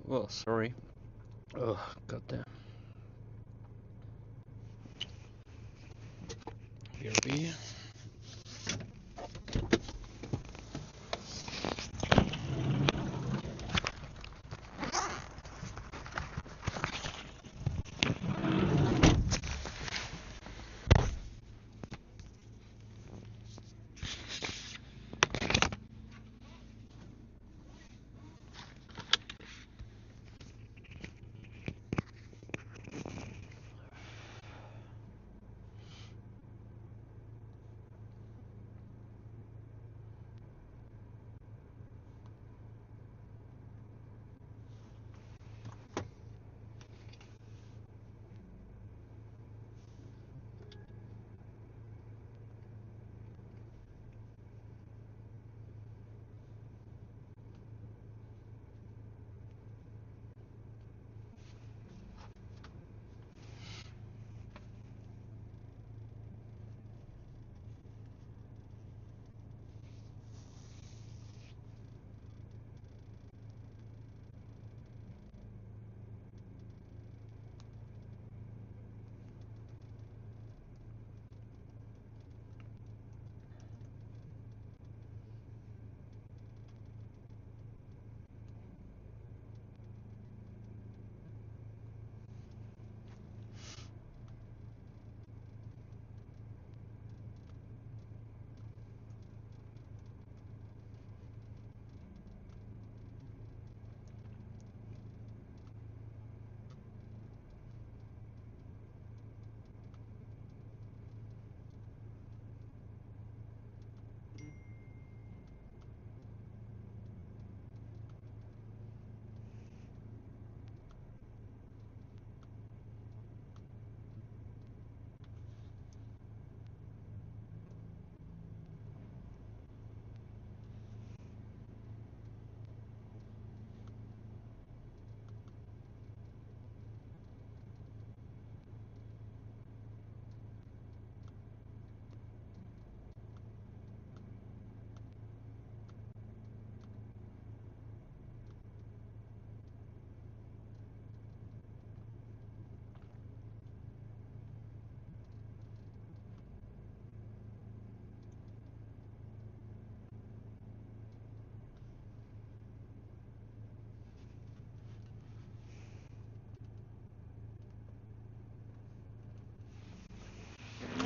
Well, sorry. Oh, goddamn. BRB.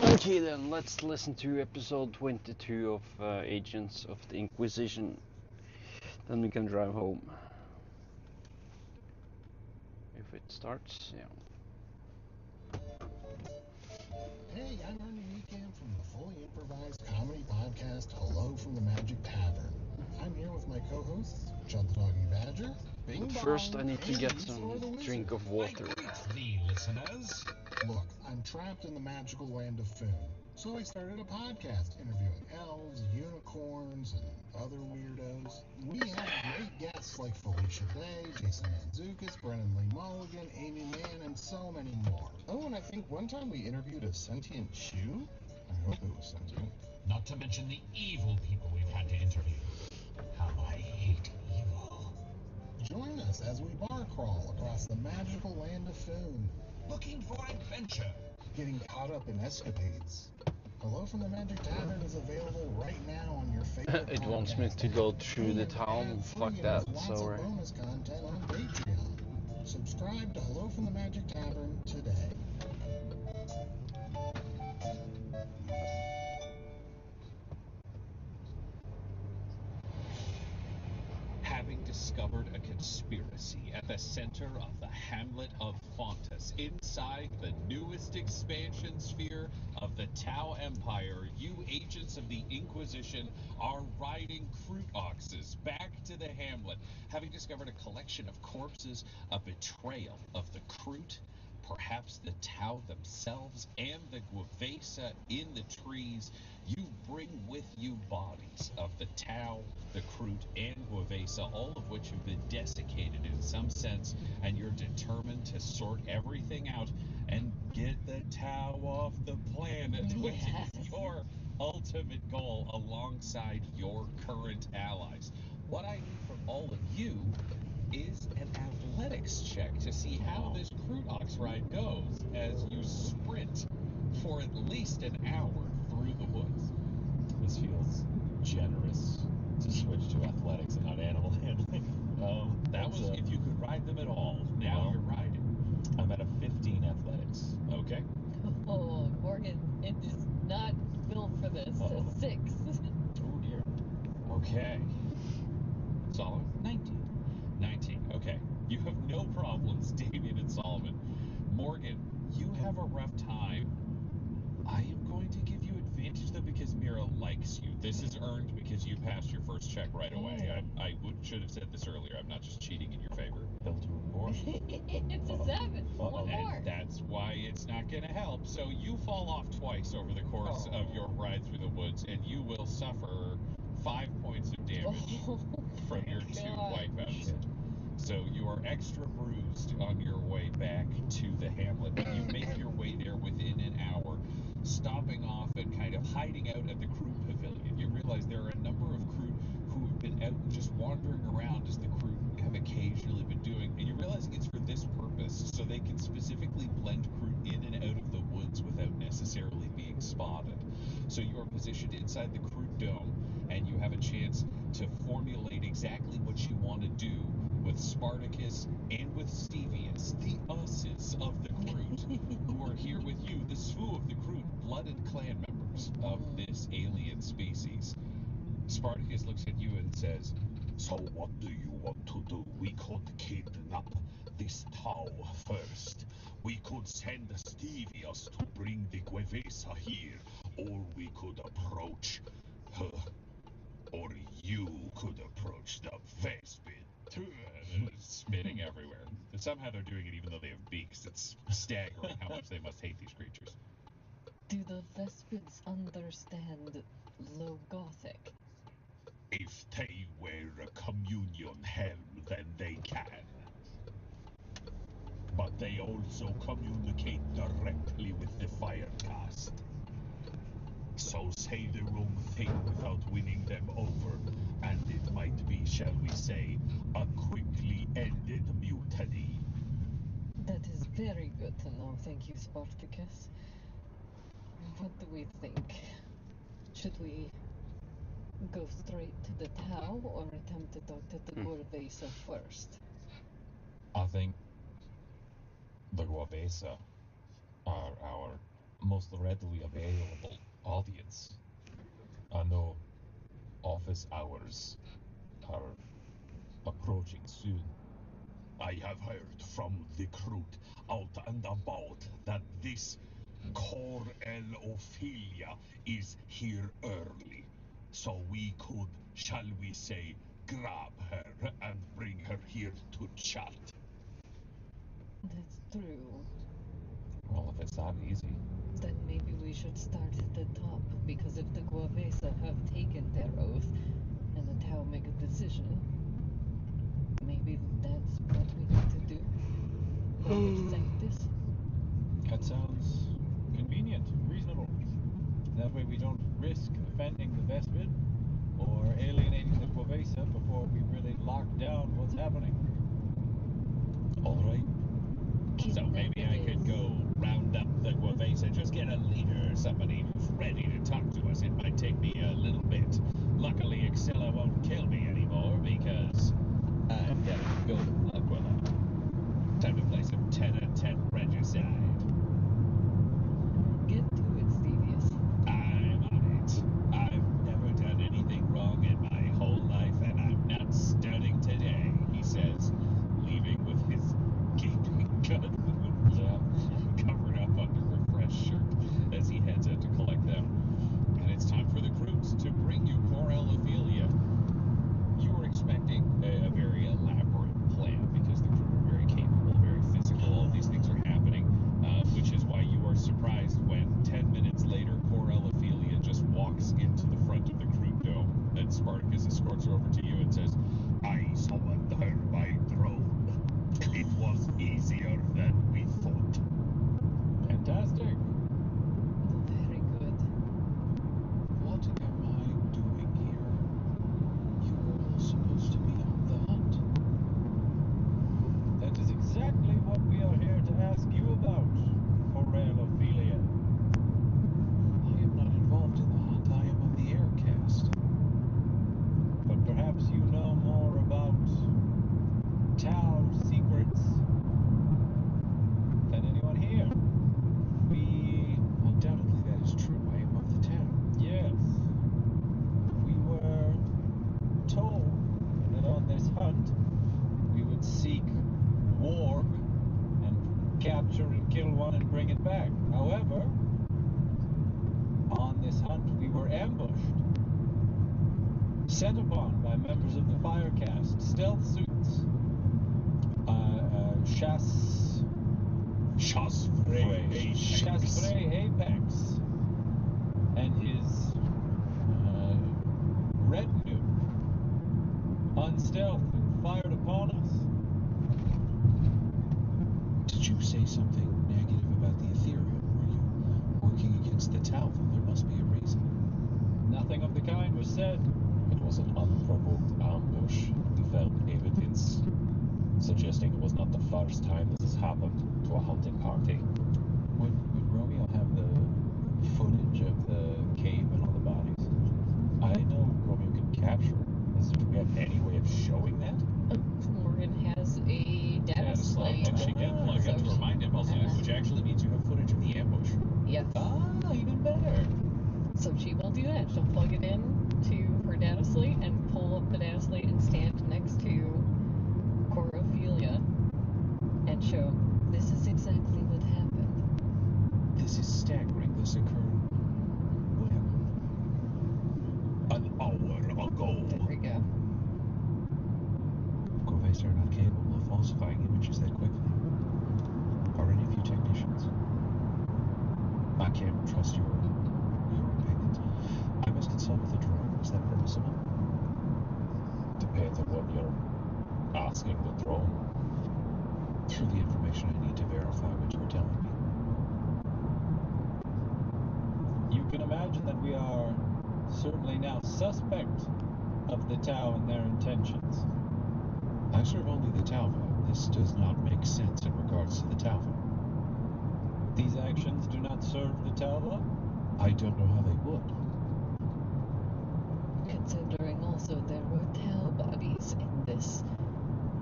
Okay then, let's listen to episode 22 of Agents of the Inquisition. Then we can drive home. If it starts, yeah. Hey, I'm Ernie Weekend from the fully improvised comedy podcast Hello from the Magic Tavern. I'm here with my co-hosts, Chud the Doggy Badger, Bing Bong, First I need to and get Isor some the Wizard. drink of water. I greet thee, listeners. Look, I'm trapped in the magical land of Foon, so I started a podcast interviewing elves, unicorns, and other weirdos. We have great guests like Felicia Day, Jason Mantzoukas, Brennan Lee Mulligan, Amy Mann, and so many more. Oh, and I think one time we interviewed a sentient shoe? I hope it was sentient. Not to mention the evil people we've had to interview. How I hate evil. Join us as we bar crawl across the magical land of Foon, Looking for adventure. getting caught up in escapades. Hello from the Magic Tavern is available right now on your favorite It wants me podcast to go app. through the And town. ad-free, Fuck and that, there's lots so of bonus content on Patreon. Subscribe to Hello from the Magic Tavern today. Having to discovered a conspiracy at the center of the hamlet of Fontas. Inside the newest expansion sphere of the Tau Empire, you agents of the Inquisition are riding Kroot oxes back to the hamlet, having discovered a collection of corpses, a betrayal of the Kroot, perhaps the Tau themselves, and the Guavesa in the trees. You bring with you bodies of the Tau, the Kroot, and Guavesa, all of which have been desiccated in some sense, and you're determined to sort everything out and get the Tau off the planet, which is your ultimate goal alongside your current allies. What I need from all of you is an athletics check to see how this Kroot ox ride goes as you sprint for at least an hour through the woods. This feels generous to switch to athletics and not animal handling. That was if you could ride them at all. Now you're riding. I'm at a 15 athletics. Okay. Oh, Morgan, it is not built for this. Uh-oh. A 6. Oh dear. Okay. Solomon? 19. Okay. You have no problems, Damien and Solomon. Morgan, you have a rough time. I am going to give you advantage, though, because Mira likes you. This is earned because you passed your first check right away. I should have said this earlier. I'm not just cheating in your favor. Build to more. It's a 7. One more. And that's why it's not going to help. So you fall off twice over the course of your ride through the woods, and you will suffer 5 points of damage from your 2 wipeouts. So you are extra bruised on your way back to the hamlet, but you make your way there within an hour, stopping off and kind of hiding out at the Kroot Pavilion. You realize there are a number of Kroot who have been out just wandering around as the Kroot have occasionally been doing, and you realize it's for this purpose, so they can specifically blend Kroot in and out of the woods without necessarily being spotted. So you are positioned inside the Kroot Dome, and you have a chance to formulate exactly what you want to do with Spartacus and with Stevius, the us's of the Kroot, who are here with you, the Svu of the Kroot, blooded clan members of this alien species. Spartacus looks at you and says, So what do you want to do? We could kidnap this Tau first. We could send Stevius to bring the Guavesa here, or we could approach her, or you could approach the Vespid. Spitting everywhere. And somehow they're doing it even though they have beaks. It's staggering how much they must hate these creatures. Do the Vespids understand Low Gothic? If they wear a communion helm, then they can. But they also communicate directly with the Firecast. So say the wrong thing without winning them over, and it might be, shall we say, a quickly ended mutiny. That is very good to know. Thank you, Spartacus. What do we think? Should we go straight to the Tau or attempt to talk to the Guavesa first? I think the Guavesa are our most readily available audience. I know office hours are approaching soon. I have heard from the Kroot out and about that this Cor El Ophelia is here early. So we could, shall we say, grab her and bring her here to chat. That's true. Well, if it's that easy. Then maybe we should start at the top, because if the Guavesa have taken their oath and the Tau make a decision, maybe that's what we need to do. Lord Sanctus. That sounds convenient, reasonable. That way we don't risk offending the Vespid or alienating the Guavesa before we really lock down what's happening. All right. So maybe I could go round up the Guavesa, just get a leader or somebody who's ready to talk to us. It might take me a little bit. Luckily, Axilla won't kill me anymore because I'm gonna go to Aquila. Time to play some 10-10 regicide. Get to it, Stevius. I'm on it. I've never done anything wrong in my whole life, and I'm not starting today. this hunt, we would seek warg and capture and kill one and bring it back. However, on this hunt, we were ambushed, set upon by members of the Firecast, stealth suits, Chasfrey Apex, and his retinue, unstealthed and fired upon us. Did you say something negative about the Ethereum? Were you working against the Talvin? There must be a reason. Nothing of the kind was said. It was an unprovoked ambush. We found evidence suggesting it was not the first time this has happened to a hunting party. Would Romeo have the footage of the cave and all the bodies? I know Romeo can capture it. Do we have any way of showing that? Morgan has a data slate. And she can plug it to remind him also, which actually means you have footage of the ambush. Yes. Ah, even better. So she will do that. She'll plug it in to her data slate and pull up the data slate and stand next to Corophilia and show this is exactly what happened. This is staggering. This occurred when? An hour ago. There we go. Corveis are not capable of falsifying images that quickly. Are any of you technicians? I can't trust your opinions. I must consult with the drone. Is that permissible? Depends on what you're asking the drone. Through the information I need to verify what you were telling me. You can imagine that we are certainly now suspect of the Tau and their intentions. I serve only the Talva. This does not make sense in regards to the Talva. These actions do not serve the Talva. I don't know how they would. Considering also there were Tau bodies in this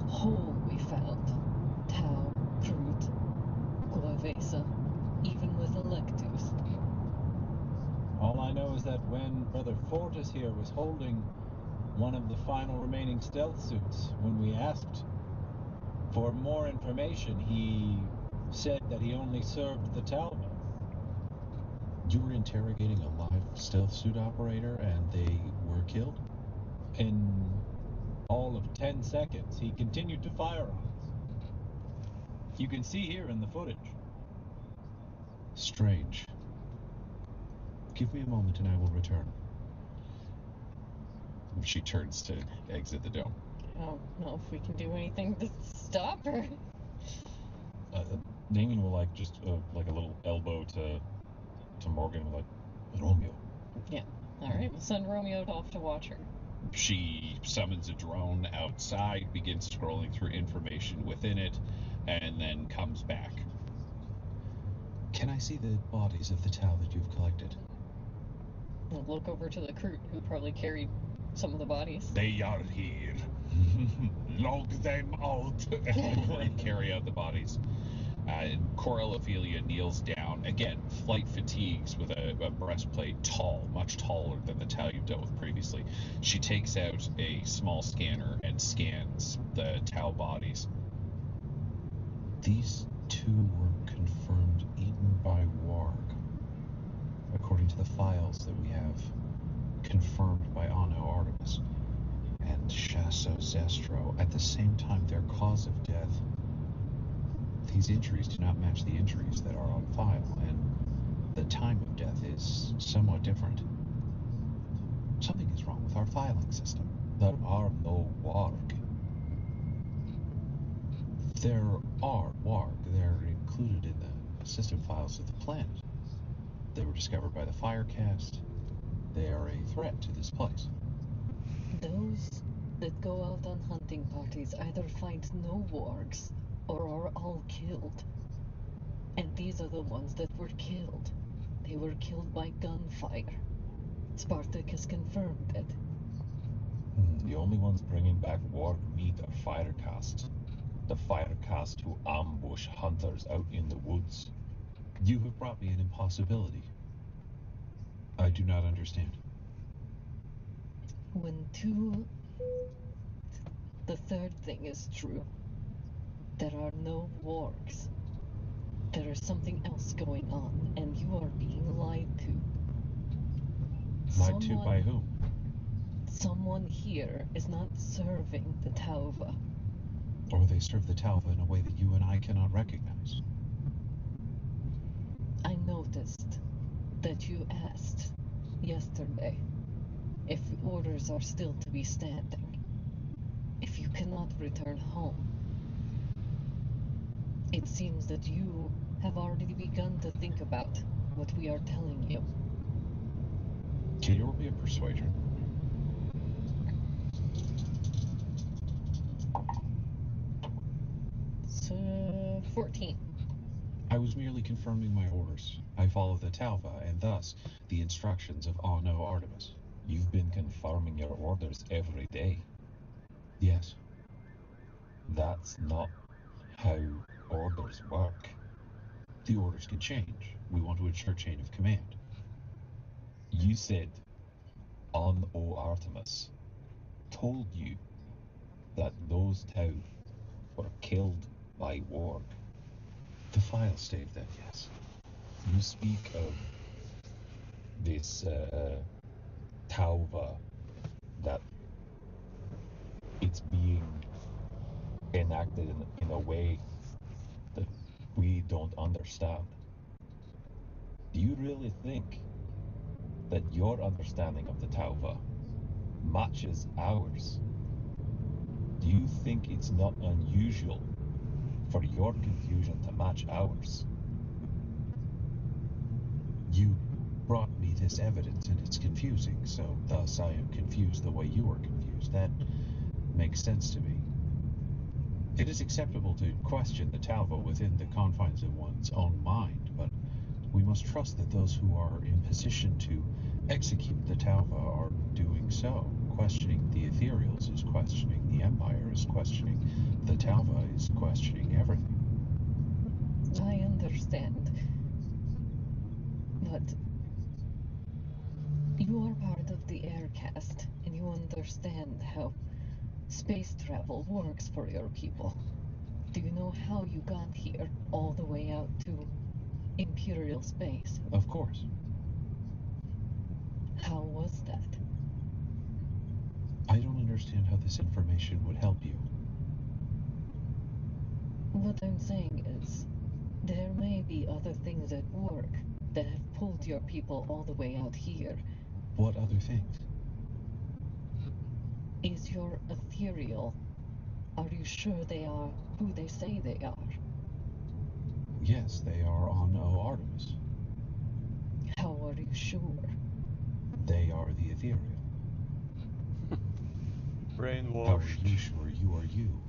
hole we found. Tau, Fruit, Guavesa, even with Electus. All I know is that when Brother Fortis here was holding one of the final remaining stealth suits, when we asked for more information, he said that he only served the Talva. You were interrogating a live stealth suit operator and they were killed? In all of 10 seconds, he continued to fire on us. You can see here in the footage. Strange. Give me a moment and I will return. She turns to exit the dome. I don't know if we can do anything to stop her. Damien will like just like a little elbow to Morgan, like, Romeo. Yeah. Alright, we'll send Romeo off to watch her. She summons a drone outside, begins scrolling through information within it, and then comes back. Can I see the bodies of the Tau that you've collected? We'll look over to the crew who probably carried some of the bodies. They are here. Log them out. Carry out the bodies. Corophilia kneels down. Again, flight fatigues with a breastplate, tall, much taller than the Tau you've dealt with previously. She takes out a small scanner and scans the Tau bodies. These two were confirmed eaten by Warg. According to the files that we have, confirmed by Anno Artemis and Shasso Zestro. At the same time, their cause of death, these injuries do not match the injuries that are on file, and the time of death is somewhat different. Something is wrong with our filing system. There are no Warg. There are Warg. They're included in the system files of the planet. They were discovered by the Firecast. They are a threat to this place. Those that go out on hunting parties either find no wargs or are all killed. And these are the ones that were killed. They were killed by gunfire. Spartacus confirmed it. The only ones bringing back Warg meat are Firecast. The Firecast who ambush hunters out in the woods. You have brought me an impossibility. I do not understand. When two The third thing is true. There are no wargs. There is something else going on, and you are being lied to. Lied to by whom? Someone here is not serving the Tauva. Or they serve the Tauva in a way that you and I cannot recognize. I noticed that you asked yesterday if orders are still to be standing, if you cannot return home. It seems that you have already begun to think about what we are telling you. Can you roll me a persuasion? So, 14. I was merely confirming my orders. I follow the Tauva, and thus the instructions of Anno Artemis. You've been confirming your orders every day. Yes. That's not how orders work. The orders can change. We want to ensure chain of command. You said Anno Artemis told you that those Tau were killed by Warg. The file stated that, yes. You speak of this Tauva, that it's being enacted in a way that we don't understand. Do you really think that your understanding of the Tauva matches ours? Do you think it's not unusual for your confusion to match ours? You brought me this evidence and it's confusing, so thus I am confused the way you are confused. That makes sense to me. It is acceptable to question the Tauva within the confines of one's own mind, but we must trust that those who are in position to execute the Tauva are doing so. Questioning the Ethereals is questioning the Empire, is questioning the Tauva, is questioning everything. I understand. But you are part of the Aircast, and you understand how space travel works for your people. Do you know how you got here, all the way out to Imperial space? Of course. How was that? I don't understand how this information would help you. What I'm saying is, there may be other things at work that have pulled your people all the way out here. What other things? Is your ethereal? Are you sure they are who they say they are? Yes, they are Anno Artemis. How are you sure? They are the Ethereal. How are Brainwashed. you sure you are you?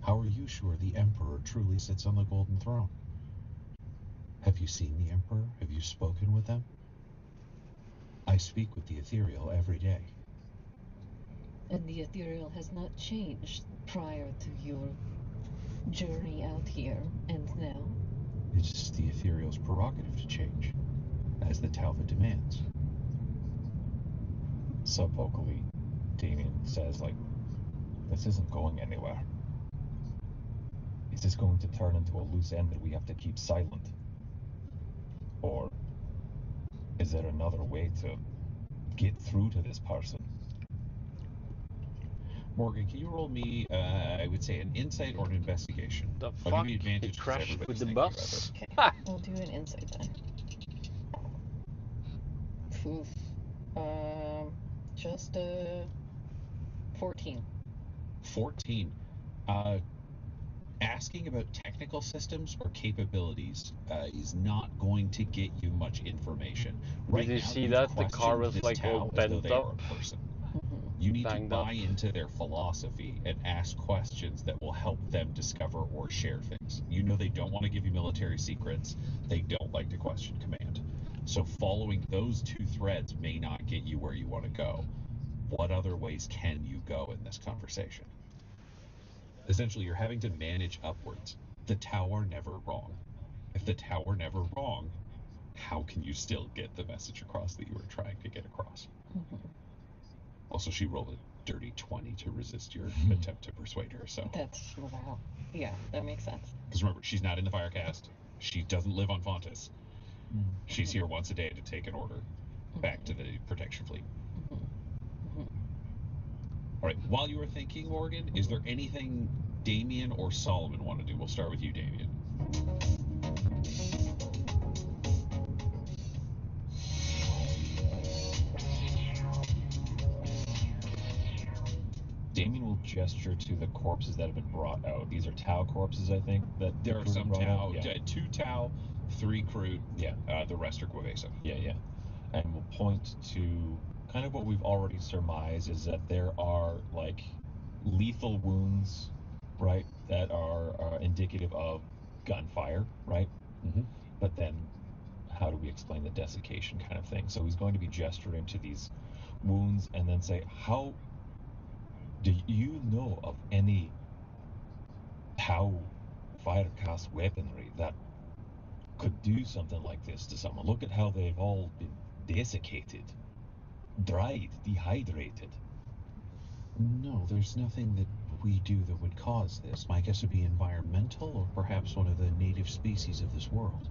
How are you sure the Emperor truly sits on the Golden Throne? Have you seen the Emperor? Have you spoken with them? I speak with the Ethereal every day. And the ethereal has not changed prior to your journey out here and now? It's the Ethereal's prerogative to change, as the Tauva demands. Subvocally, Damien says, like, this isn't going anywhere. Is this going to turn into a loose end that we have to keep silent? Or is there another way to get through to this person? Morgan, can you roll me, I would say, an insight or an investigation? The I'll fuck? give you advantage He 'cause crashed everybody's with the thinking about bus? Okay, Ha! I'll do an insight then. Oof. Just 14. 14. Asking about technical systems or capabilities is not going to get you much information. Right Did you now, see you've that? The car questioned was this like Tau all as though bent they are up. a person. Mhm. You need to Banged buy up. into their philosophy and ask questions that will help them discover or share things. You know they don't want to give you military secrets. They don't like to question command. So following those two threads may not get you where you want to go. What other ways can you go in this conversation? Essentially, you're having to manage upwards. The Tau are never wrong. If the Tau are never wrong, how can you still get the message across that you were trying to get across? Mhm. Also, she rolled dirty 20 to resist your attempt to persuade her. So, That's wow. Yeah, that makes sense. because remember, she's not in the Firecast. She doesn't live on Fontis. She's here once a day to take an order back to the protection fleet. All right. While you were thinking, Morgan, is there anything Damien or Solomon want to do? We'll start with you, Damien. Damien will gesture to the corpses that have been brought out. These are Tau corpses, I think. That There are were some brought Tau, out. Yeah. 2 Tau, 3 Kroot. Yeah. The rest are Quavesa. Yeah. And we'll point to kind of what we've already surmised is that there are like lethal wounds, right, that are indicative of gunfire, right? But then how do we explain the desiccation kind of thing? So he's going to be gesturing to these wounds and then say, how do you know of any Tau Firecast weaponry that could do something like this to someone? Look at how they've all been desiccated, dried, dehydrated. No, there's nothing that we do that would cause this. My guess would be environmental or perhaps one of the native species of this world.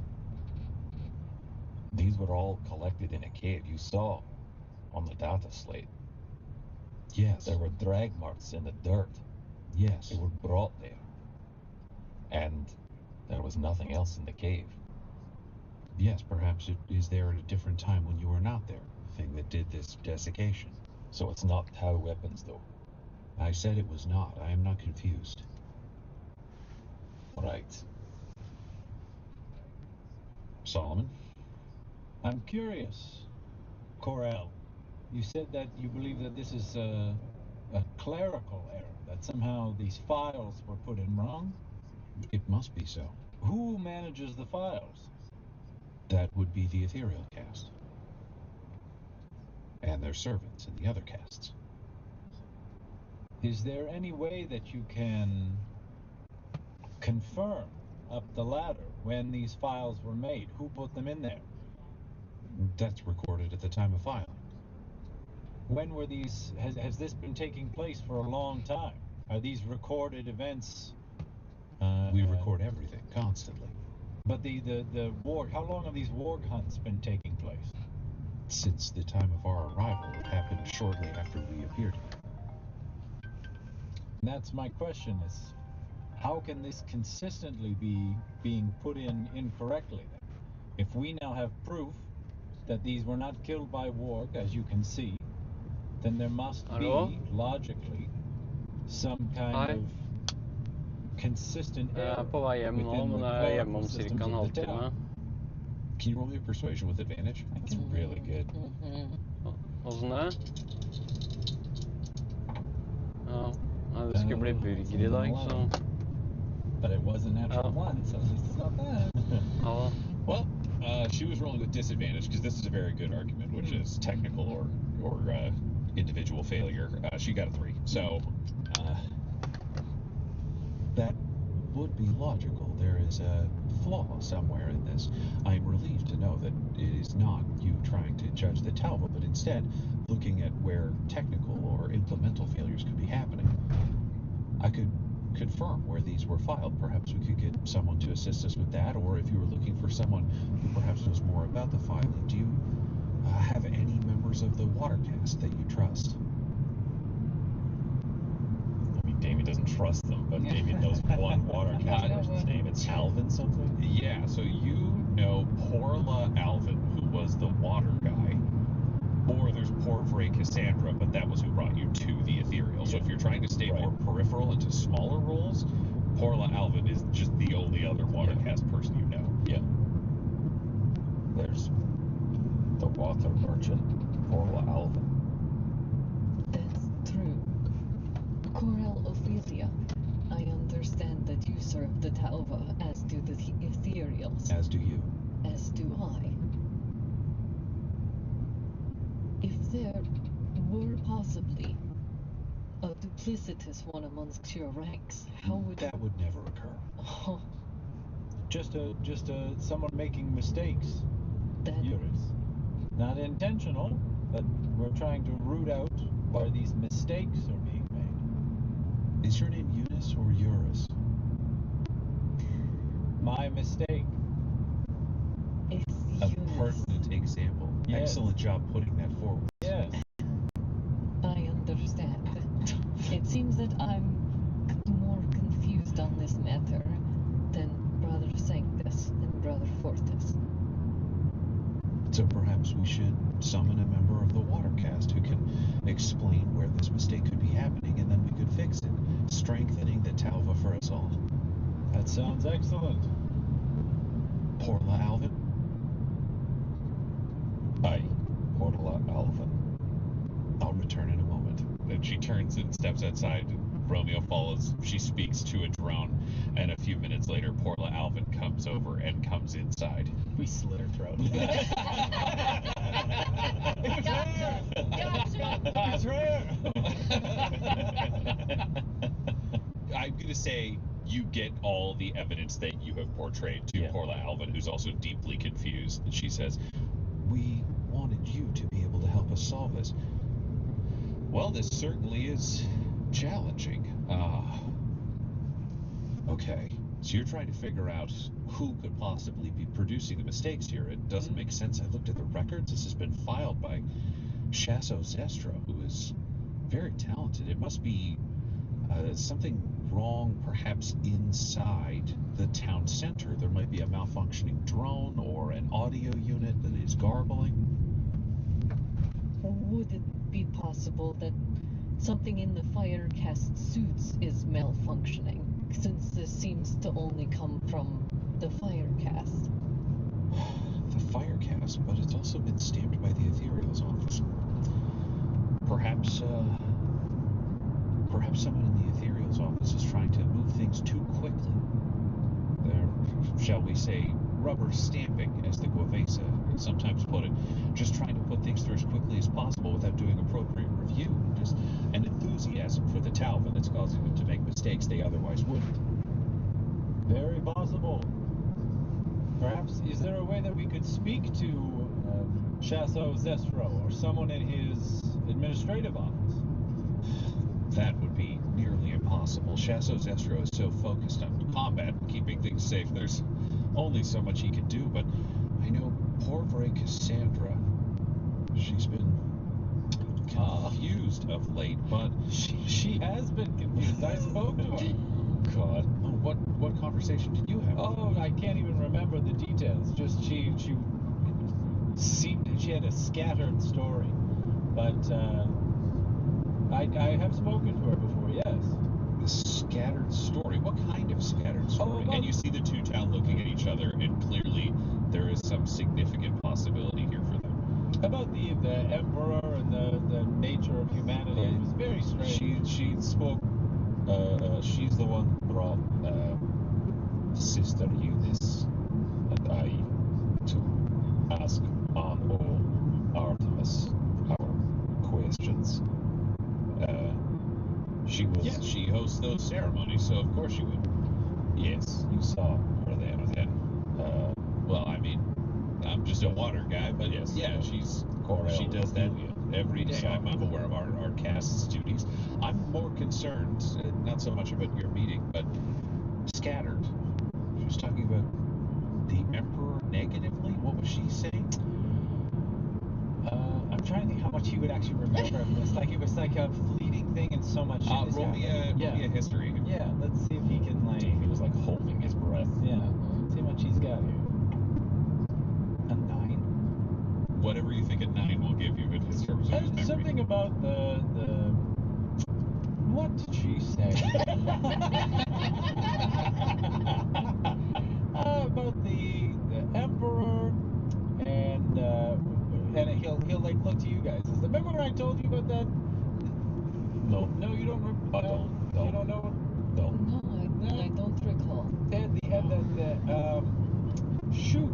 These were all collected in a cave. You saw on the data slate. Yes. There were drag marks in the dirt. Yes. They were brought there. And there was nothing else in the cave. Yes, perhaps it is there at a different time when you were not there. The thing that did this desiccation. So it's not Tau weapons, though. I said it was not. I am not confused. Right. Solomon? I'm curious, Corel. You said that you believe that this is a clerical error, that somehow these files were put in wrong. It must be so. Who manages the files? That would be the Ethereal Cast. And their servants in the other casts. Is there any way that you can confirm up the ladder when these files were made? Who put them in there? That's recorded at the time of filing. When were these? Has this been taking place for a long time? Are these recorded events? We record everything constantly. But the warg. How long have these warg hunts been taking place? Since the time of our arrival, it happened shortly after we appeared here. And that's my question: is how can this consistently be being put in incorrectly? If we now have proof that these were not killed by warg, as you can see, then there must be logically some kind of consistent Jeg error er på vei hjem nå, within men the jeg er hjemme om clerical ca. systems en of the halvtime. town. Can you roll me a persuasion with advantage? That's really good. Åssen det? Ja, nei, det skulle bli burger i dag, så But it was a natural one, so it's not bad. ja da. Well, she was rolling with disadvantage because this is a very good argument, which is technical or individual failure. She got a 3. So, That would be logical. There is a flaw somewhere in this. I am relieved to know that it is not you trying to judge the Talva, but instead looking at where technical or implemental failures could be happening. I could confirm where these were filed. Perhaps we could get someone to assist us with that, or if you were looking for someone who perhaps knows more about the filing, do you have any members of the Watercast that you trust? I mean, Damien doesn't trust them, but Damien knows one Watercast person's name. It's Alvin something? yeah, so you know Porla Alvin, who was the water guy. Or there's Porvray Cassandra, but that was who brought you to the Ethereal. So if you're trying to stay more peripheral into smaller roles, Porla Alvin is just the only other Watercast person you know. Yeah. There's the water merchant, Orla Alvin. That's true. Corel Ophelia, I understand that you serve the Talva, as do the Ethereals. As do you. As do I. If there were possibly a duplicitous one amongst your ranks, how would That would never occur. Oh, Just someone making mistakes. that Yuris. Not intentional, but we're trying to root out where these mistakes are being made. Is your name Eunice or Eurus? My mistake. It's A Eunice. pertinent example. Yes. Excellent job putting that forward. Yes. I understand. It seems that I'm more confused on this matter than Brother Sanctus and Brother Fortis. So perhaps we should summon a member of the Watercast who can explain where this mistake could be happening, and then we could fix it, strengthening the Talva for us all. That sounds excellent. Porla Alvin? Aye, Porla Alvin. I'll return in a moment. Then she turns and steps outside. Romeo follows. She speaks to a drone, and a few minutes later, Porla Alvin comes over and comes inside. We slit her throat. It's rare. I'm gonna say you get all the evidence that you have portrayed to Yeah. Porla Alvin, who's also deeply confused. And she says, We wanted you to be able to help us solve this. "Well, this certainly is challenging. Okay. So you're trying to figure out who could possibly be producing the mistakes here. It doesn't make sense. I looked at the records. This has been filed by Shasso Zestra, who is very talented. It must be something wrong, perhaps inside the town center. There might be a malfunctioning drone or an audio unit that is garbling. Would it be possible that something in the Firecast suits is malfunctioning, since this seems to only come from the Firecast? The Firecast, but it's also been stamped by the Ethereal's office. Perhaps someone in the Ethereal's office is trying to move things too quickly. They're, shall we say, rubber stamping, as the Guavesa sometimes put it, just trying to put things through as quickly as possible without doing appropriate review. Just an enthusiasm for the Talva that's causing them to make mistakes they otherwise wouldn't. Very possible. Perhaps, is there a way that we could speak to Shasso Zestro or someone in his administrative office? That would be nearly impossible. Shasso Zestro is so focused on combat and keeping things safe, there's only so much he can do, but I know Porvray Cassandra, she's been confused of late, but She has been confused. I spoke to her. God, what conversation did you have? Oh, I can't even remember the details. Just she had a scattered story, but I have spoken to her before. Yes. The scattered story. What kind of scattered story? well- And you see the two town looking at each other, and clearly there is some significant possibility here for them. About the emperor and the nature of humanity. It was very strange. She spoke. She's the one who brought Sister Eunice and I to ask all Artemis our questions. She was. Yeah, she hosts those ceremonies, so of course she would. Yes, you saw her there then. Well, I mean, I'm just a water guy, but Yes. yeah, she does that every day. I'm aware of our cast's duties. I'm more concerned, not so much about your meeting, but scattered. She was talking about the Emperor negatively. What was she saying? I'm trying to think how much he would actually remember. It was like a fleeting thing, and so much. shit has Roll me happened. a history. Yeah, let's see if he can Davey was like holding his breath. Yeah, see how much he's got here. A 9. Whatever you think a 9 will give you in terms of his memory. Something about the. What did she say? About the emperor and he'll like look to you guys. Remember when I told you about that? No, No, you don't remember. I don't. No. You don't know. no. No, I don't recall. Shoot.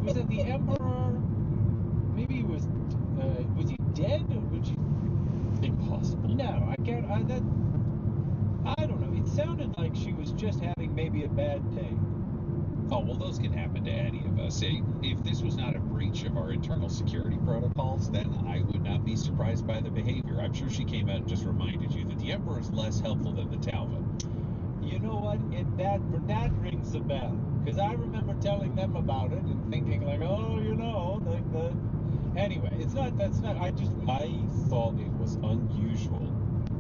Was it the emperor? Maybe he was. Was he dead? Or was he? Impossible. No, I can't. I don't know. It sounded like she was just having maybe a bad day. Oh, well, those can happen to any of us. If this was not a brief breach of our internal security protocols, then I would not be surprised by the behavior. I'm sure she came out and just reminded you that the Emperor is less helpful than the Talva. You know what? That rings a bell. Because I remember telling them about it and thinking like, oh, you know, like the. Anyway, that's not. I thought it was unusual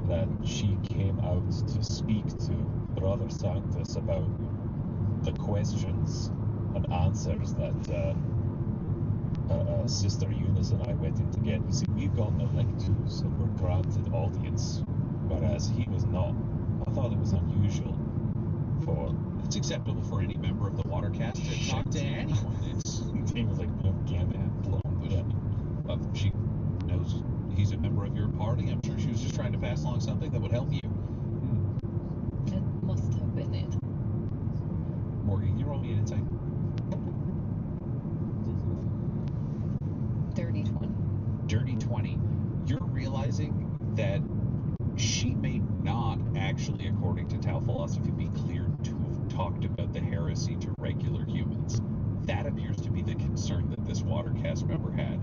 that she came out to speak to Brother Sanctus about the questions and answers that Sister Eunice and I went in to get. You see, we've gotten electus and we're granted audience, whereas he was not. I thought it was unusual for. It's acceptable for any member of the Watercast to talk to anyone. He was like, yeah. Well, she knows he's a member of your party. I'm sure she was just trying to pass along something that would help you. That must have been it. Morgan, can you roll me an insight? Dirty 20. Dirty 20. You're realizing that she may not actually, according to Tau philosophy, be cleared to have talked about the heresy to regular humans. That appears to be the concern that this Watercast member had.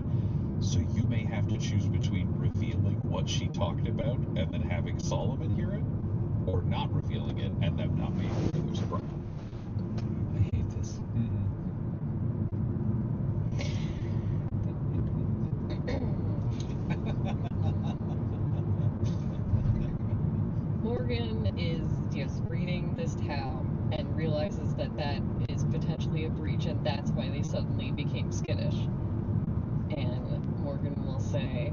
So you may have to choose between revealing what she talked about and then having Solomon hear it, or not revealing it and them not being further surprised. I hate this. Morgan is just reading this Tau and realizes that is potentially a breach, and that's why they suddenly became skittish. And Morgan will say,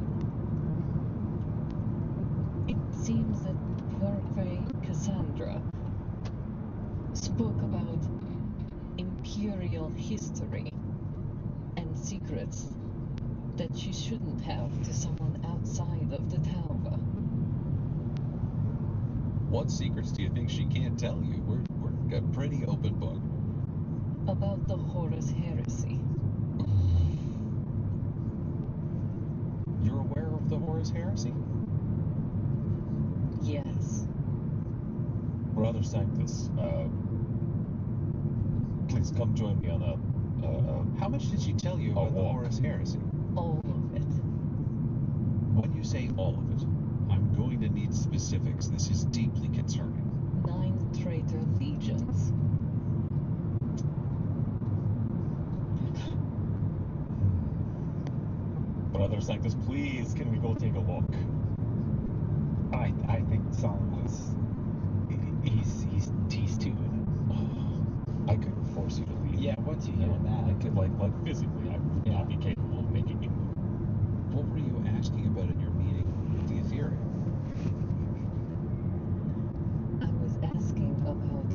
"It seems that Porphyry Cassandra spoke about imperial history and secrets that she shouldn't have to someone outside of the Talva." What secrets do you think she can't tell you? We're a pretty open book. About the Horus Heresy. You're aware of the Horus Heresy? Yes. Brother Sanctus, please come join me on a. How much did she tell you about the walk. Horus Heresy? All of it. When you say all of it, I'm going to need specifics. This is deeply concerning. 9 traitor legions. Brother Sanctus, please, can we go take a look? I think Solomon's he's too in I couldn't force you to leave. it. Yeah, once you hear that, I could like physically, I would not be capable of making you move. What were you asking about in your meeting with the Ethereum? I was asking about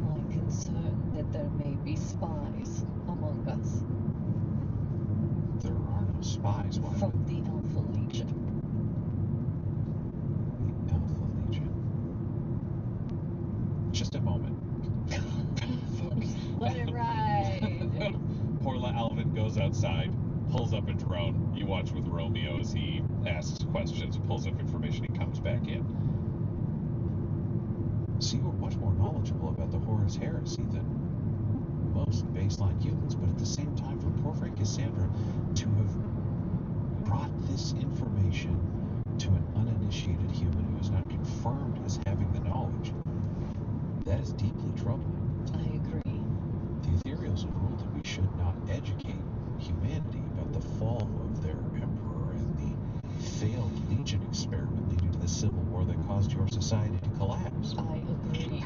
my concern that there may be spies among us There are no spies. Why from the Alpha Legion. the Alpha Legion? Just a moment. Let it ride! Porla Alvin goes outside, pulls up a drone. You watch with Romeo as he asks questions, pulls up information, he comes back in. So you were much more knowledgeable about the Horus Heresy than most baseline humans, but at the same time, for Porphyry Cassandra to have brought this information to an uninitiated human who is not confirmed as having the knowledge, that is deeply troubling. I agree. The Ethereals have ruled that we should not educate humanity about the fall of their emperor and the failed Legion experiment leading to the civil war that caused your society to collapse. I agree.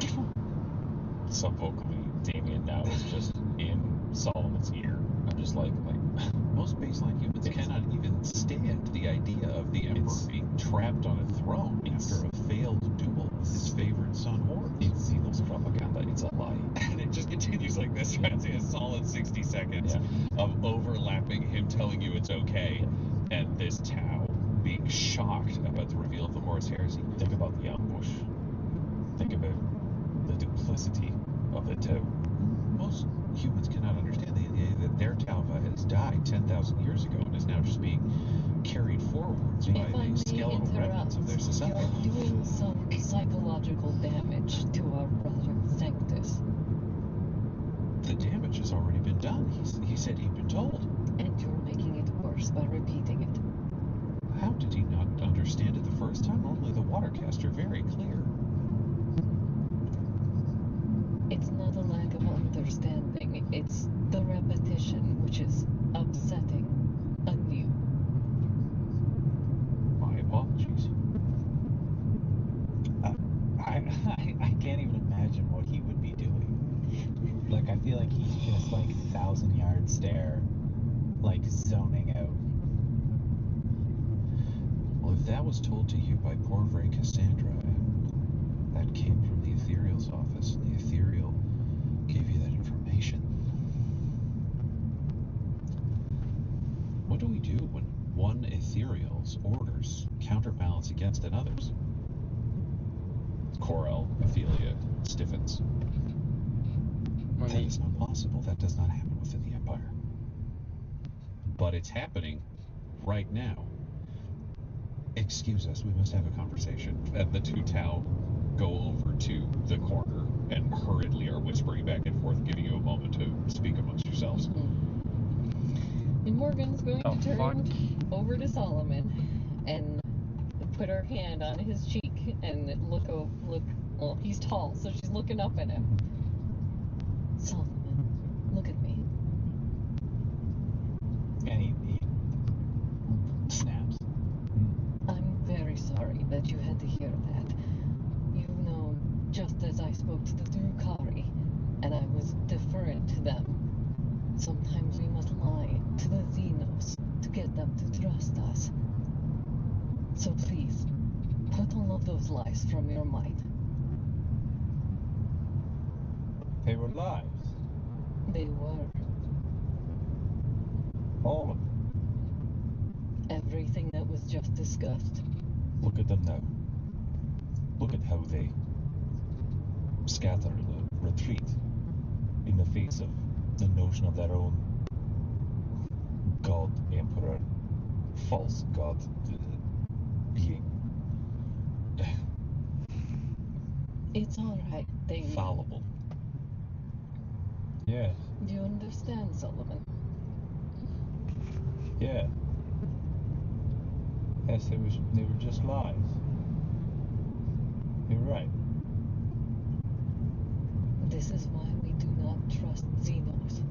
Subvocally, Damien now is just in Solomon's ear. I'm just like Most baseline humans cannot even stand the idea of the emperor being trapped on a throne after a failed duel with his favorite son Horus. it's Xenos propaganda. It's a lie. And it just continues like this, right? It's a solid 60 seconds of overlapping him telling you it's okay, and this Tau being shocked about the reveal of the Horus Heresy. Think about the ambush. Think about the duplicity of the Tau. Most humans cannot understand the idea that their Talva has died 10,000 years ago and is now just being carried forwards by If I the may skeletal remnants of their interrupt, society. you're doing some psychological damage to our brother Sanctus. The damage has already been done. He said he'd been told. by repeating it. How did he not understand it the first time? Normally the Watercasts are very clear. It's not a lack of understanding, it's the repetition which is upsetting anew. My apologies. I can't even imagine what he would be doing. Like, I feel like he's just like 1,000-yard stare, like zoning out. Well, if that was told to you by Porvray Cassandra, that came from the Ethereal's office, and the Ethereal gave you that information. What do we do when one Ethereal's orders counterbalance against another's? Corel, Ophelia, stiffens. That is not possible. That does not happen within the Empire. But it's happening right now. Excuse us, we must have a conversation. And the two Tau go over to the corner and hurriedly are whispering back and forth, giving you a moment to speak amongst yourselves. And Morgan's going Oh, to turn fuck. over to Solomon and put her hand on his cheek and look. Well, he's tall, so she's looking up at him. Solomon, look at me. And he snaps. I'm very sorry that you had to hear that. You've known, just as I spoke to the Drukari, and I was deferent to them. Sometimes we must lie to the Xenos to get them to trust us. So please, put all of those lies from your mind. They were lies. They were. All of them. Everything that was just discussed. Look at them now. Look at how they scatter and retreat in the face of the notion of their own god, emperor, false god being It's alright, Damien. fallible. Yes. Do you understand, Solomon? Yeah. Yes, they were just lies. You're right. This is why we do not trust Xenos.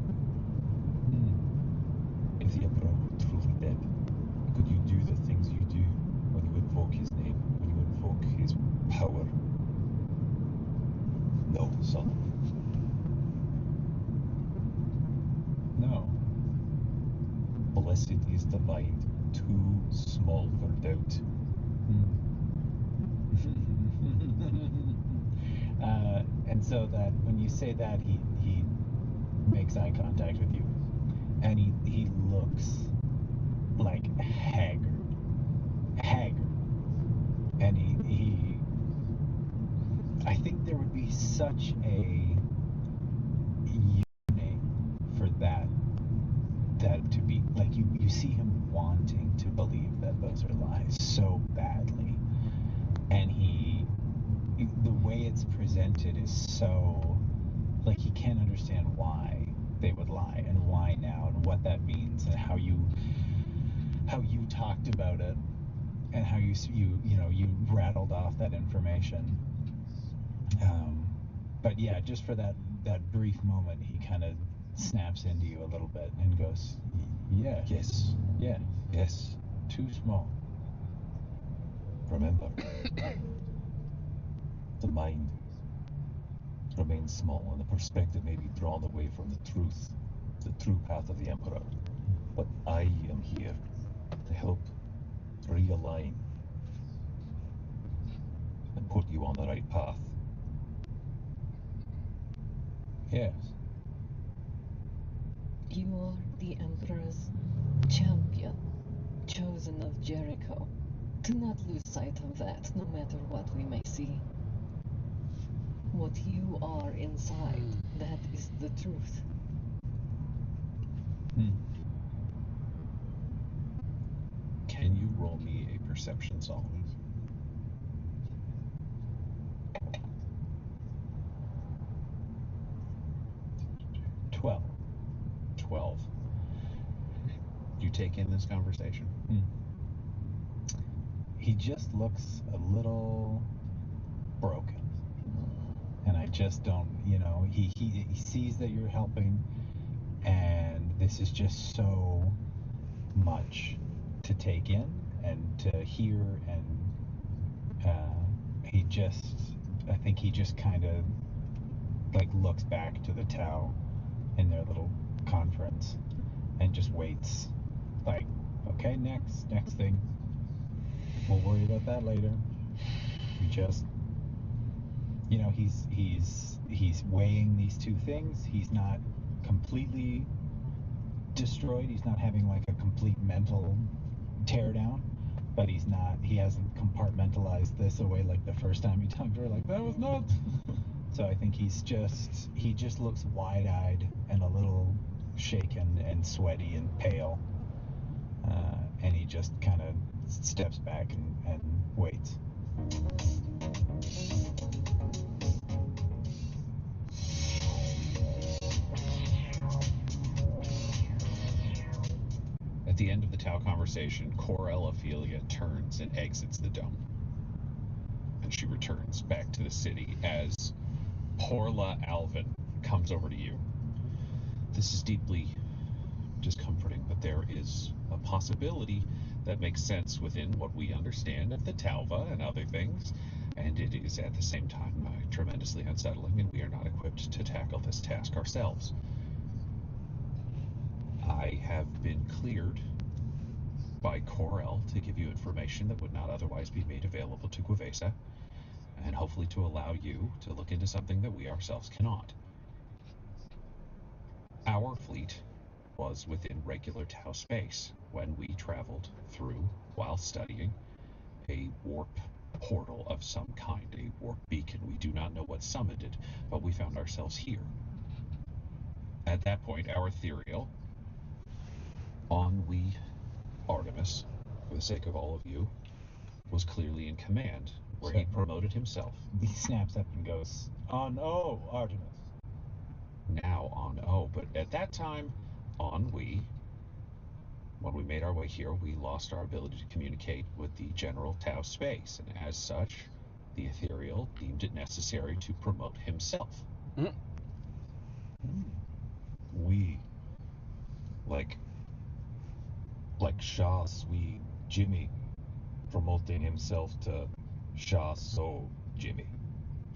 If the emperor were truly dead, could you do the things you do when you invoke his name, when you invoke his power? No, Solomon. No. Blessed is the mind too small for doubt. And so that when you say that, he makes eye contact with you, and he looks like haggard, and he I think there would be such a yearning for that to be like you see him wanting to believe that those are lies so badly, and the way it's presented is so like he can't understand why they would lie and why now and what that means and how you talked about it and how you rattled off that information. But yeah, just for that brief moment, he kind of snaps into you a little bit and goes, yeah, Yes, yeah, yes. too small. Remember, the mind remains small and the perspective may be drawn away from the true path of the Emperor. But I am here to help realign and put you on the right path. Yes. You are the Emperor's champion, chosen of Jericho. Do not lose sight of that, no matter what we may see. What you are inside, that is the truth. Can you roll me a perception, Solomon? 12. 12. You take in this conversation? He just looks a little broken. And I just don't, he sees that you're helping, and this is just so much to take in and to hear, and I think he just kind of like looks back to the Tau in their little conference and just waits, like, okay, next thing. We'll worry about that later. We just, he's weighing these two things. He's not completely destroyed. He's not having like a complete mental teardown, but he hasn't compartmentalized this away like the first time he talked to her, like, that was nuts. So I think he just looks wide-eyed and a little shaken and sweaty and pale, and he just kind of steps back and waits. At the end of the Tau conversation, Corel Ophelia turns and exits the dome. And she returns back to the city as Porla Alvin comes over to you. This is deeply discomforting, but there is a possibility that makes sense within what we understand of the Talva and other things, and it is at the same time tremendously unsettling, and we are not equipped to tackle this task ourselves. I have been cleared by Corel to give you information that would not otherwise be made available to Gwevesa, and hopefully to allow you to look into something that we ourselves cannot. Our fleet was within regular Tau space when we traveled through, while studying, a warp portal of some kind, a warp beacon. We do not know what summoned it, but we found ourselves here. At that point, our ethereal, Ennui Artemis, for the sake of all of you, was clearly in command, where he promoted himself. He snaps up and goes, "On O, Artemis." Now on O, but at that time, Ennui, when we made our way here, we lost our ability to communicate with the general Tau space, and as such, the ethereal deemed it necessary to promote himself. We, like Sha Sui Jimmy, promoting himself to Sha So Jimmy.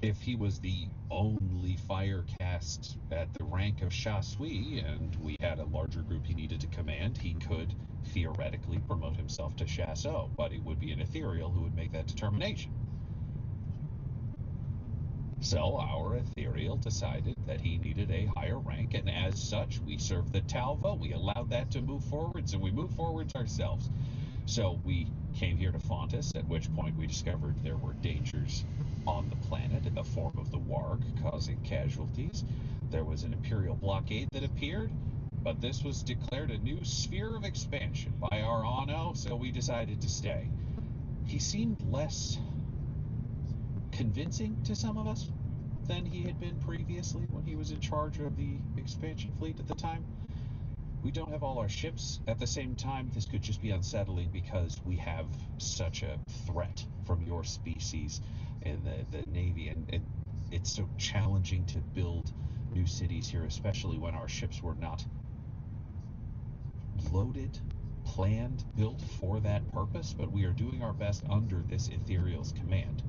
If he was the only fire cast at the rank of Sha Sui, and we had a larger group he needed to command, he could theoretically promote himself to Sha So, but it would be an ethereal who would make that determination. So our ethereal decided that he needed a higher rank, and as such, we served the Talva, we allowed that to move forwards, and we moved forwards ourselves. So we came here to Fontis, at which point we discovered there were dangers on the planet in the form of the Warg, causing casualties. There was an Imperial blockade that appeared, but this was declared a new sphere of expansion by our Anno, so we decided to stay. He seemed less convincing to some of us than he had been previously when he was in charge of the expansion fleet at the time. We don't have all our ships at the same time. This could just be unsettling because we have such a threat from your species in the Navy, and it's so challenging to build new cities here, especially when our ships were not loaded, planned, built for that purpose, but we are doing our best under this ethereal's command.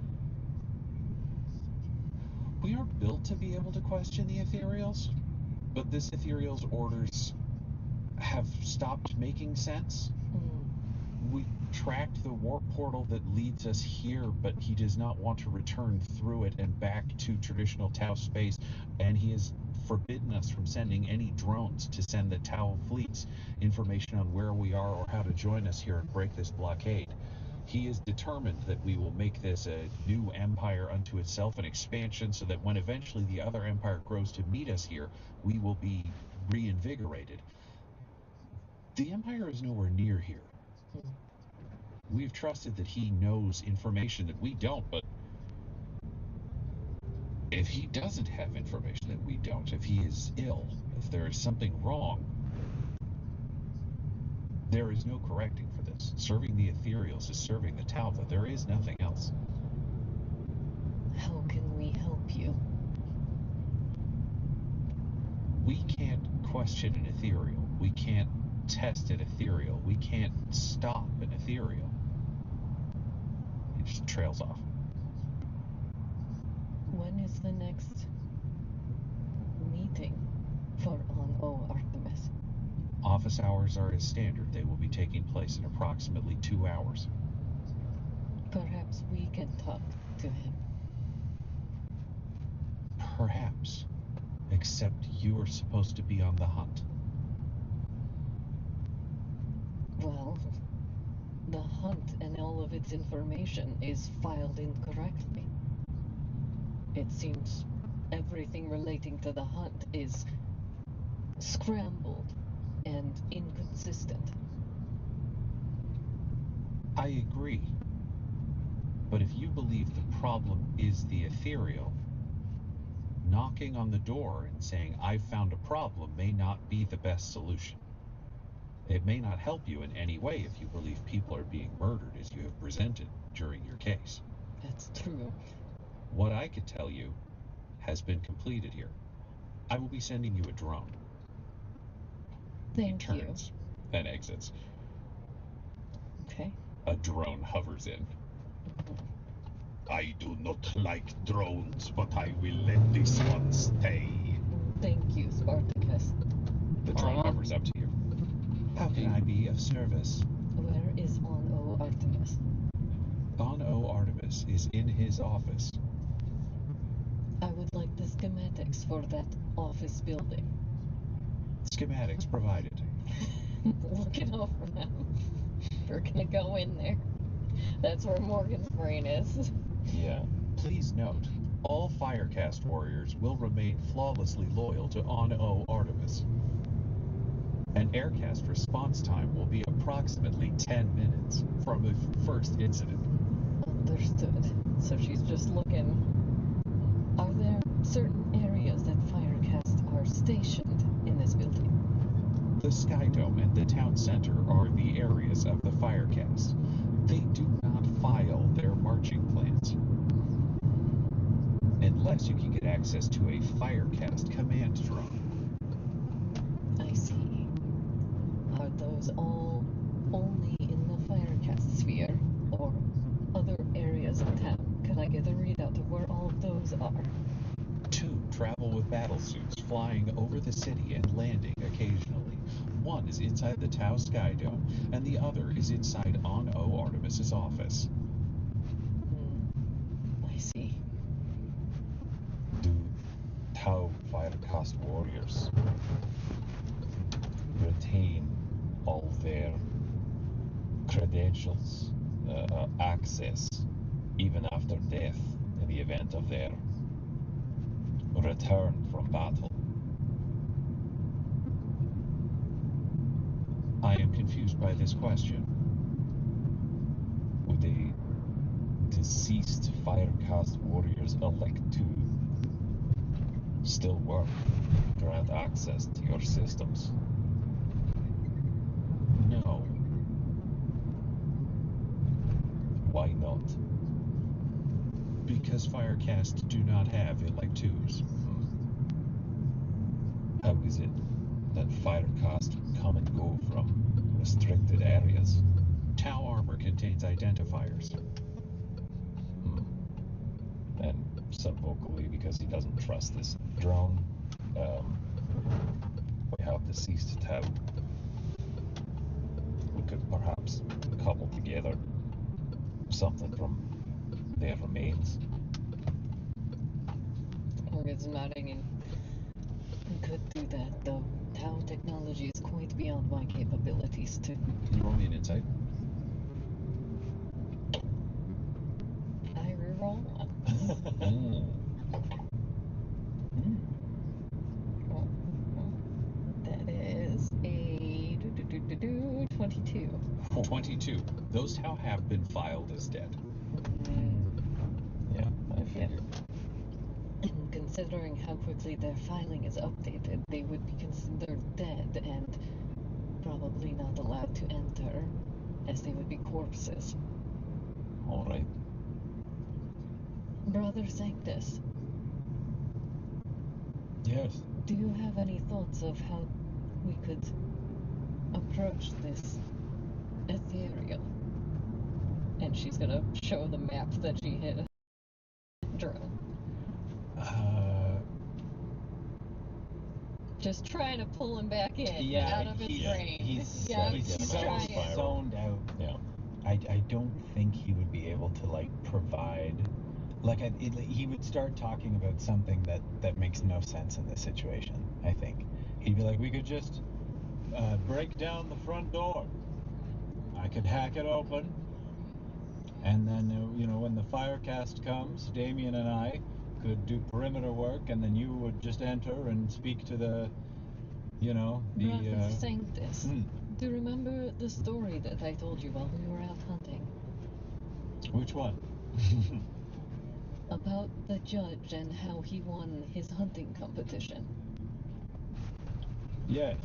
We are built to be able to question the ethereals, but this ethereal's orders have stopped making sense. We tracked the warp portal that leads us here, but he does not want to return through it and back to traditional Tau space, and he has forbidden us from sending any drones to send the Tau fleets information on where we are or how to join us here and break this blockade. He is determined that we will make this a new empire unto itself, an expansion, so that when eventually the other empire grows to meet us here, we will be reinvigorated. The empire is nowhere near here. We've trusted that he knows information that we don't, but if he doesn't have information that we don't, if he is ill, if there is something wrong, There is no correcting for this. Serving the ethereals is serving the Talva. There is nothing else. How can we help you? We can't question an ethereal. We can't test an ethereal. We can't stop an ethereal. He just trails off. When is the next meeting for On-O Artemis? Office hours are as standard. They will be taking place in approximately 2 hours. Perhaps we can talk to him. Perhaps. Except you are supposed to be on the hunt. Well, the hunt and all of its information is filed incorrectly. It seems everything relating to the hunt is scrambled and inconsistent. I agree. But if you believe the problem is the ethereal, knocking on the door and saying, "I've found a problem," may not be the best solution. It may not help you in any way if you believe people are being murdered as you have presented during your case. That's true. What I could tell you has been completed here. I will be sending you a drone. Thank He you. turns, then exits. Okay. A drone hovers in. I do not like drones, but I will let this one stay. Thank you, Spartacus. The drone hovers up to you. How can I be of service? Where is On-O Artemis? On-O Artemis is in his office. I would like the schematics for that office building. Schematics provided. Look it over now. We're gonna go in there. That's where Morgan's brain is. Yeah. Please note, all Firecast warriors will remain flawlessly loyal to On-O Artemis. An aircast response time will be approximately 10 minutes from the first incident. Understood. So she's just looking. Are there certain areas that Firecast are stationed in this building? The Sky Dome and the town center are the areas of the Firecast. They do not file their marching plans. Unless you can get access to a Firecast command drone. I see. Are those all only in the Firecast sphere, or other areas of town? Can I get a readout of where all of those are? 2 travel with battlesuits, flying over the city and landing occasionally. 1 is inside the Tau Sky Dome, and the other is inside On-O Artemis's office. I see. Do Tau Firecast warriors retain all their credentials, access, even after death in the event of their return from battle? I am confused by this question. Would the deceased Firecast warriors elect to still work, grant access to your systems? No. Why not? Because Firecast do not have electors. How is it that Firecast come and go from restricted areas? Tau armor contains identifiers. And subvocally, because he doesn't trust this drone, we have deceased Tau. We could perhaps cobble together something from their remains. Morgan's nodding and could do that, though. Tau technology is quite beyond my capabilities to. Roll me an insight. I reroll one. That is a 22. 22. Those Tau have been filed as dead. Yeah, I figured. And considering how quickly their filing is updated, they would be considered dead, and probably not allowed to enter, as they would be corpses. All right. Brother Sanctus, Yes. do you have any thoughts of how we could approach this ethereal? And she's gonna show the map that she had drawn. Just trying to pull him back in, Yeah, out of his brain. he's Yeah, he's he's so trying. zoned out. Yeah. I don't think he would be able to like provide, like he would start talking about something that makes no sense in this situation. I think he'd be like, We could just break down the front door. I could hack it open, and then when the firecast comes, Damien and I could do perimeter work, and then you would just enter and speak to the Brother Sanctus, hmm, do you remember the story that I told you while we were out hunting? which one? About the judge and how he won his hunting competition. Yes,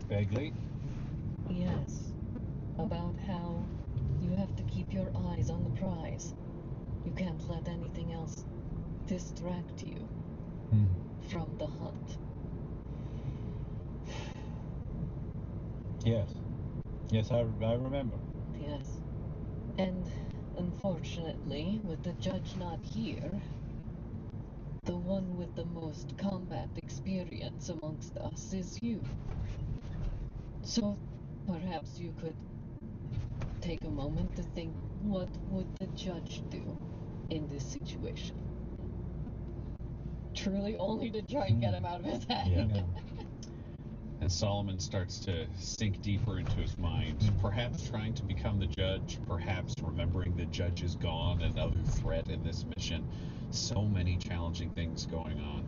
vaguely. Yes. About how you have to keep your eyes on the prize. You can't let anything else distract you hmm. from the hunt. Yes, I remember. Yes. And unfortunately, with the judge not here, the one with the most combat experience amongst us is you. So perhaps you could take a moment to think, what would the judge do in this situation? Truly only to try and get him out of his head. Yeah. And Solomon starts to sink deeper into his mind, perhaps trying to become the judge, perhaps remembering the judge is gone, another threat in this mission. So many challenging things going on.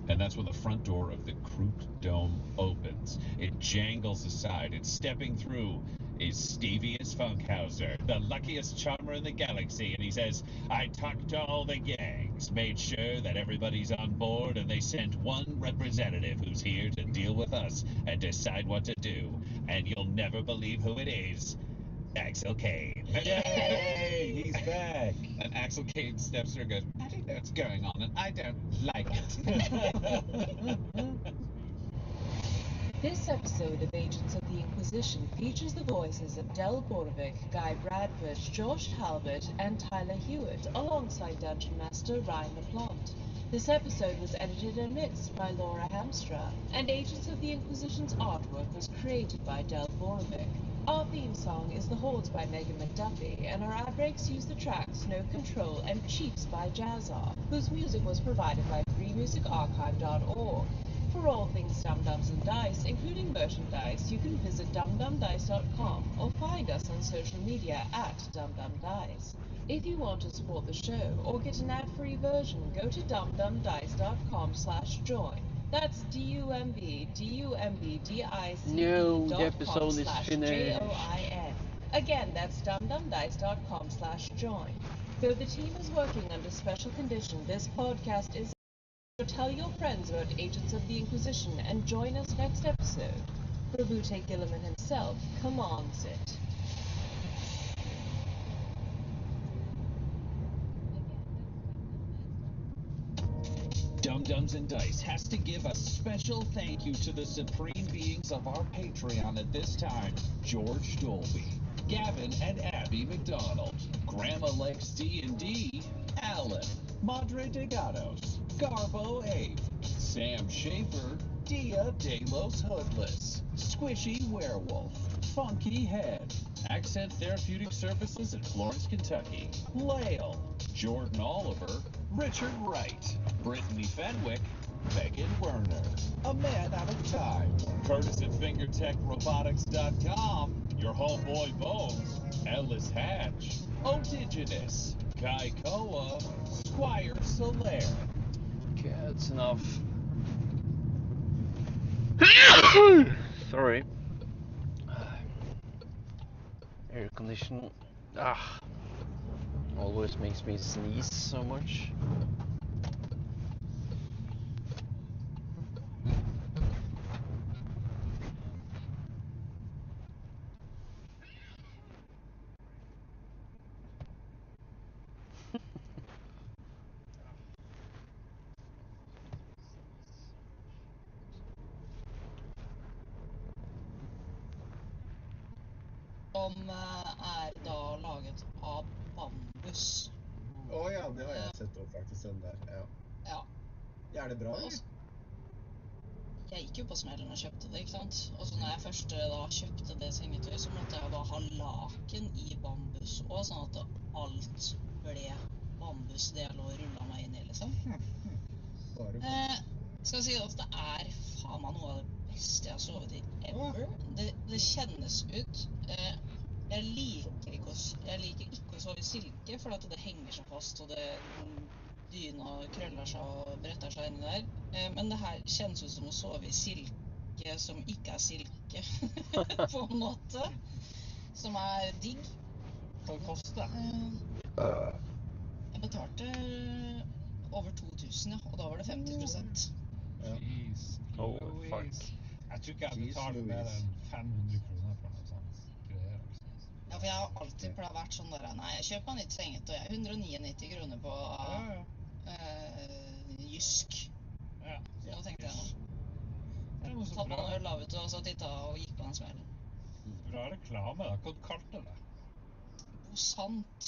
And that's when the front door of the Croup Dome opens. It jangles aside, and stepping through is Stevius Funkhauser, the luckiest charmer in the galaxy, and he says, I talked to all the gangs, made sure that everybody's on board, and they sent one representative who's here to deal with us and decide what to do. And you'll never believe who it is. Axel Kane. Yay! He's back. And Axel Kane steps through and goes, I don't know what's going on, and I don't like it. This episode of Agents of the Inquisition features the voices of Del Borovic, Guy Bradford, Josh Talbot, and Tyler Hewitt, alongside Dungeon Master Ryan LaPlante. This episode was edited and mixed by Laura Hamstra, and Agents of the Inquisition's artwork was created by Del Borovic. Our theme song is The Hordes by Megan McDuffie, and our ad breaks use the tracks No Control and Chiefs by Jazzar, whose music was provided by freemusicarchive.org. For all things Dum Dums and Dice, including merchandise, you can visit dumdumdice.com or find us on social media at dumdumdice. If you want to support the show or get an ad-free version, go to dumdumdice.com/join. That's DUMBDICE. No, the episode is finished. JOIN. Again, that's dumdumdice.com/join. Though the team is working under special condition, this podcast is. So tell your friends about Agents of the Inquisition and join us next episode. Rabute Gilliman himself commands it. Dum Dums and Dice has to give a special thank you to the supreme beings of our Patreon at this time: George Dolby, Gavin and Abby McDonald, Grandma Likes D&D, Alan, Madre de Gatos, Garbo Abe, Sam Schaefer, Dia Delos Hoodless, Squishy Werewolf, Funky Head, Accent Therapeutic Services in Florence, Kentucky, Lale, Jordan Oliver, Richard Wright, Brittany Fenwick, Megan Werner, A Man Out of Time, Curtis at FingerTechRobotics.com, Your Homeboy Bones, Ellis Hatch, Indigenous, Kai Koa, Squire Soler. Okay, that's enough. Sorry. Air conditioning. Always makes me sneeze so much. som er da laget av bambus. Ja, det har jeg sett opp faktisk, den der. Ja. Er det bra, eller? Jeg gikk jo på smellen og kjøpte det, ikke sant? Og så når jeg først da kjøpte det sengetøy, så måtte jeg bare ha laken i bambus også, sånn at alt ble bambus det jeg lå og rullet meg inn i, liksom. Skal si at det er faen meg noe av det beste jeg har sovet i ever. Det kjennes ut. Jeg liker ikke å sove i silke, for at det henger seg fast, og dyna krøller seg og bretter seg inni der. Men det her kjennes ut som å sove i silke som ikke er silke, på en måte. Som er digg. Hva koster det? Jeg betalte over 2000, ja, og da var det 50%. Jeez, Louise. Jeg tror ikke jeg betaler mer enn 500 kroner for noe sånt greier. Ja, for jeg har alltid vært sånn der, nei, jeg kjøper nytt sengetøy, 199 kroner på Jysk. Ja. Så da tenkte jeg nå. Det er noe så Tatt bra. noen øl av, vet du, og så tittet og gikk på den smellen. Bra reklame da, hva kalte du det? Bosant.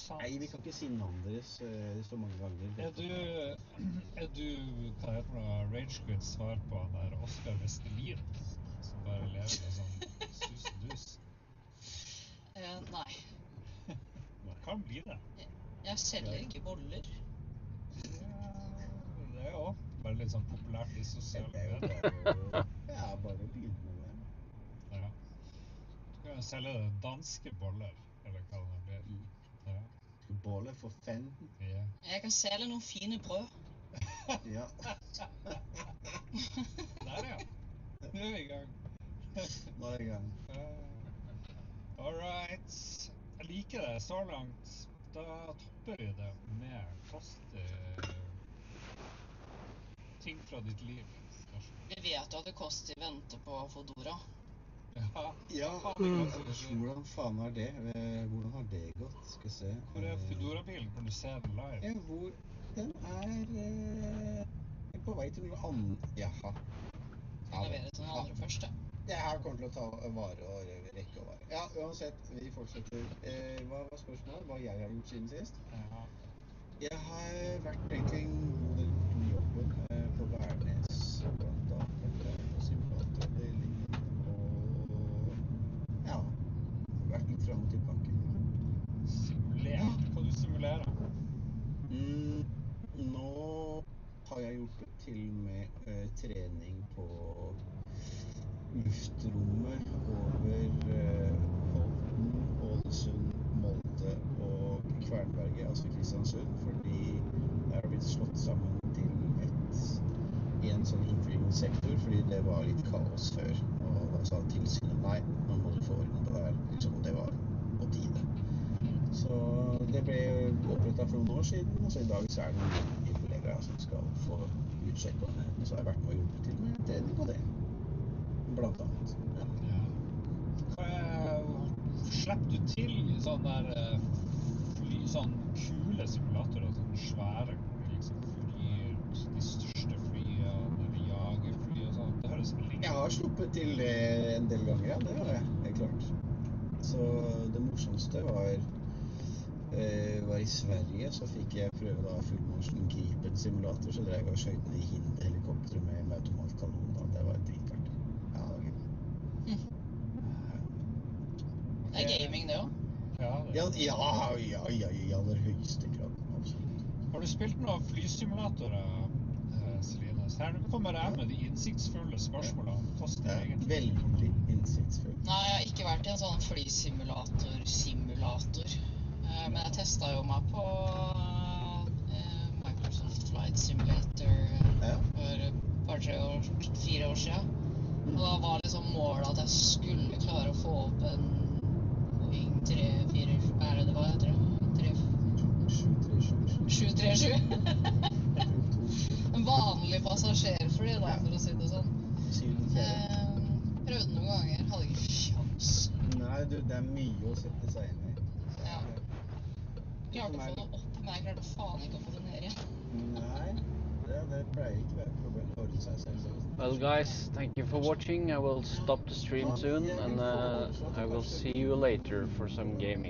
Nei, vi kan ikke si navnet deres så mange ganger. Er du, hva heter det, Ragequid svar på han der Oscar Vestelin, som bare lever med sånn sus og dus? Nei. Det kan bli det. Jeg selger ikke boller. Ja, det er jo bare litt sånn populært i sosiale medier. Ja, bare begynne med det. Ja. Du kan selge danske boller, eller hva det blir. Ja. Boller for 5. Ja. Jeg kan selge noen fine brød. Ja. Der ja. Nu er vi i gang. Nå er vi i gang. Alright. Jeg liker det så langt. Da topper vi det med koste ting fra ditt liv. Vi vet jo at det koster vente på Fodora. Ja, hvordan faen er det? Hvordan har det gått? Skal vi se. Hvor er Fodora-bilen? Kan du se den live? Ja, den er på vei til noe annet. Jaha. Jeg leverer til noen andre først, ja. Det her kommer til å ta vare og rekke å vare. Ja, uansett, vi fortsetter. Hva var spørsmålet? Hva jeg har gjort siden sist? Ja. Jeg har vært egentlig en god del på jobben på Værnes, blant annet på simulatoravdelingen, og ja, vært litt frem og tilbake. Simulert? Hva du simulerer? Nå har jeg gjort det til med trening på luftrommet over Holten, Ålesund, Molde og Kvernberget, altså Kristiansund, fordi det har blitt slått sammen til en sånn innflygingssektor, fordi det var litt kaos før, og da sa tilsynet nei, nå må du få orden, det var liksom det var på tide. Så det ble opprettet for noen år siden, og så i dag så er det noen kollegaer som skal få utsjekk om det, så har jeg vært med å gjøre til med trening på det. Blant annet. Slipper du til sånn der sånn kule simulatorer, sånn svære, liksom flyr, de største flyene, eller jagerfly og sånn? Det høres litt. Jeg har sluppet til det en del ganger, ja, det har jeg, helt klart. Så det morsomste var i Sverige, så fikk jeg prøve da fullmotion Gripen simulator, så drev jeg og skjøt ned i Hind-helikopter med automatkanon, da. Det var dritverdt. Ja, det var gøy. Det er gaming, det også. Ja, i aller høyeste grad, absolutt. Har du spilt noen flysimulatorer, Celine? Her kommer jeg med de innsiktsfulle spørsmålene. Hva koster det egentlig? Veldig innsiktsfull. Nei, jeg har ikke vært i en sånn flysimulator. Men jeg testet jo meg på Microsoft Flight Simulator for 4 år siden. Og da var liksom målet at jeg skulle klare å få opp en Boeing 347, er det hva heter det? 737. En vanlig passasjerfly da, for å si det sånn. Prøvde noen ganger, hadde ikke sjans. Nei, du, det er mye å sette seg inn i. Ja. Klarte å få det opp, men jeg klarte faen ikke å få det ned igjen. Nei, det pleier ikke å være et problem. Har du seg selv. Well, guys, thank you for watching. I will stop the stream soon, and I will see you later for some gaming.